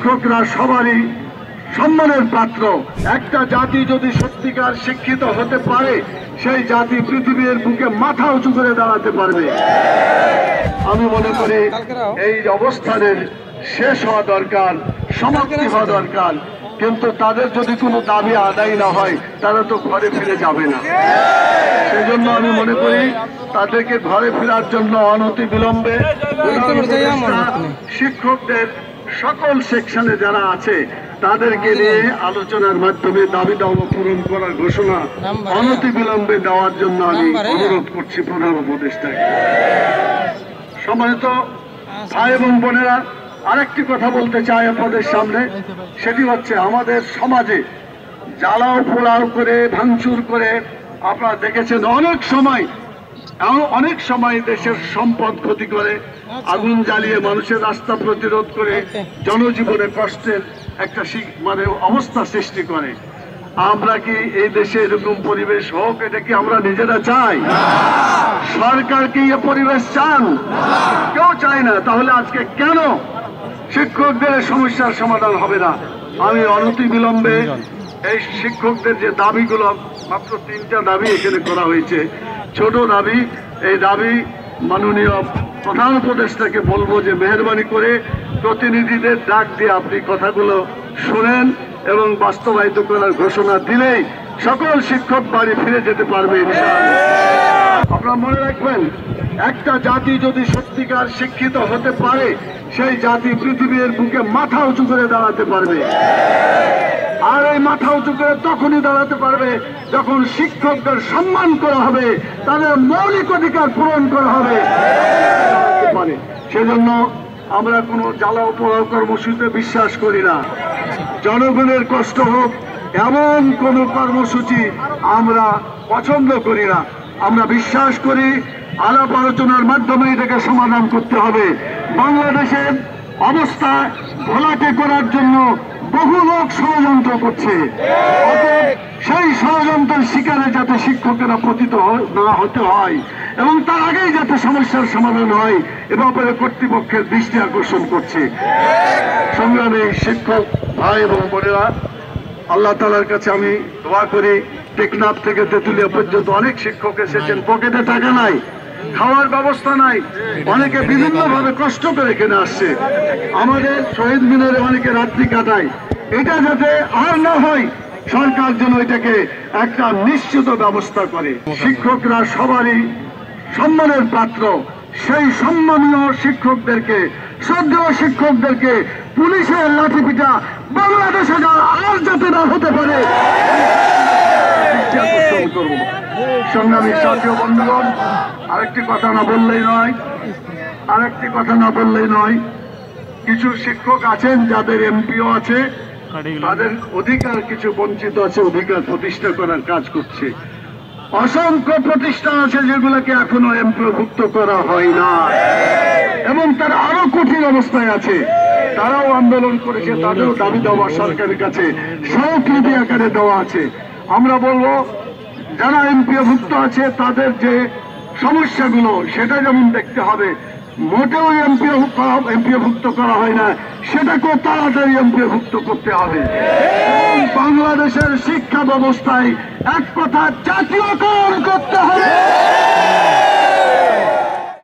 শিক্ষকরা সবারই সম্মানের পাত্র। একটা জাতি যদি সত্যিকার শিক্ষিত হতে পারে, সেই জাতি পৃথিবীর বুকে মাথা উঁচু করে দাঁড়াতে পারবে। আমি মনে করি এই অবস্থানের শেষ হওয়া দরকার, সমাপ্তি হওয়া দরকার। কিন্তু তাদের যদি কোনো দাবি আদায় না হয়, তারা তো ঘরে ফিরে যাবে না। সেজন্য আমি মনে করি তাদেরকে ঘরে ফেরার জন্য অনতি বিলম্বে শিক্ষকদের সকল সেকশনে যারা আছে তাদেরকে নিয়ে আলোচনার মাধ্যমে দাবি দাওয়া পূরণ করার ঘোষণা অনতি বিলম্বে দেওয়ার জন্য আমি অনুরোধ করছি প্রধান উপদেষ্টাকে। সম্মানিত ভাই এবং বোনেরা, আরেকটি কথা বলতে চাই আপনাদের সামনে। সেটি হচ্ছে আমাদের সমাজে জ্বালাও পোড়াও করে, ভাঙচুর করে আপনারা দেখেছেন অনেক সময় দেশের সম্পদ ক্ষতি করে, আগুন জ্বালিয়ে মানুষের রাস্তা প্রতিরোধ করে জনজীবনে কষ্টের একটা অবস্থা সৃষ্টি করে। আমরা কি এই দেশে এরকম পরিবেশ হোক, এটা কি আমরা নিজেরা চাই? সরকার কি এ পরিবেশ চান? কেউ চায় না। তাহলে আজকে কেন শিক্ষকদের সমস্যার সমাধান হবে না? আমি অনতি বিলম্বে এই শিক্ষকদের যে দাবিগুলো, মাত্র 3টা দাবি এখানে করা হয়েছে, ছোট দাবি, এই দাবি মাননীয় প্রধান উপদেষ্টাকে বলবো যে মেহেরবানি করে প্রতিনিধিদের ডাক দিয়ে আপনি কথাগুলো শুনেন এবং বাস্তবায়িত করার ঘোষণা দিলেই সকল শিক্ষক বাড়ি ফিরে যেতে পারবে ইনশাআল্লাহ। আপনারা মনে রাখবেন, একটা জাতি যদি সত্যিকার শিক্ষিত হতে পারে, সেই জাতি পৃথিবীর বুকে মাথা উঁচু করে দাঁড়াতে পারবে। আর এই মাথা উঁচু করে তখনই দাঁড়াতে পারবে যখন শিক্ষকদের সম্মান করা হবে, তাদের মৌলিক অধিকার পূরণ করা হবে। সেজন্য আমরা কোনো জ্বালাও পোড়াও কর্মসূচিতে বিশ্বাস করি না। জনগণের কষ্ট হোক এমন কোন কর্মসূচি আমরা পছন্দ করি না। আমরা বিশ্বাস করি আলাপ আলোচনার মাধ্যমে এটাকে সমাধান করতে হবে। বাংলাদেশের অবস্থা ঘোলাটে করার জন্য বহু লোক ষড়যন্ত্র করছে। সেই ষড়যন্ত্রের শিকারে যাতে শিক্ষকেরা পতিত না হতে হয় এবং তার আগেই যাতে সমস্যার সমাধান হয়, এ ব্যাপারে কর্তৃপক্ষের দৃষ্টি আকর্ষণ করছে। সংগ্রামী শিক্ষক ভাই এবং বোনেরা, আল্লাহ তাআলার কাছে আমি দোয়া করি, টেকনাফ থেকে তেঁতুলিয়া পর্যন্ত অনেক শিক্ষক এসেছেন, পকেটে টাকা নাই, খাওয়ার ব্যবস্থা নাই, অনেকে বিভিন্ন ভাবে কষ্ট করে এখানে আসছে। আমাদের শহীদ মিনারে অনেকে রাত্রি কাটায়। এটা যাতে আর না হয়, সরকার যেন এটাকে একটা নিশ্চিত ব্যবস্থা করে। শিক্ষকরা সবারই সম্মানের পাত্র। সেই সম্মানীয় শিক্ষকদেরকে, শ্রদ্ধেয় শিক্ষকদেরকে পুলিশের লাঠিপিটা বাংলাদেশে আর যাতে না হতে পারে করব। সংগ্রামী সাথী বন্ধুগণ, আরেকটি কথা না বললেই নয়, কিছু শিক্ষক আছেন যাদের এমপিও আছে, তাদের অধিকার কিছু বঞ্চিত আছে, অধিকার প্রতিষ্ঠা করার কাজ করছে। অসংখ্য প্রতিষ্ঠান আছে যেগুলোকে এখনো এমপিওভুক্ত করা হয় না এবং তারা আরো কঠিন অবস্থায় আছে। তারাও আন্দোলন করেছে, তাদেরও দাবি দেওয়া সরকারের কাছে স্বীকৃতি আকারে দেওয়া আছে। আমরা বলবো, যারা এমপিওভুক্ত আছে তাদের যে সমস্যাগুলো সেটা যেমন দেখতে হবে, মোটেও এমপিওভুক্ত করা হয় না, সেটাকেও তাড়াতাড়ি এমপিওভুক্ত করতে হবে। এবং বাংলাদেশের শিক্ষা ব্যবস্থায় এক কথা জাতীয়করণ করতে হবে।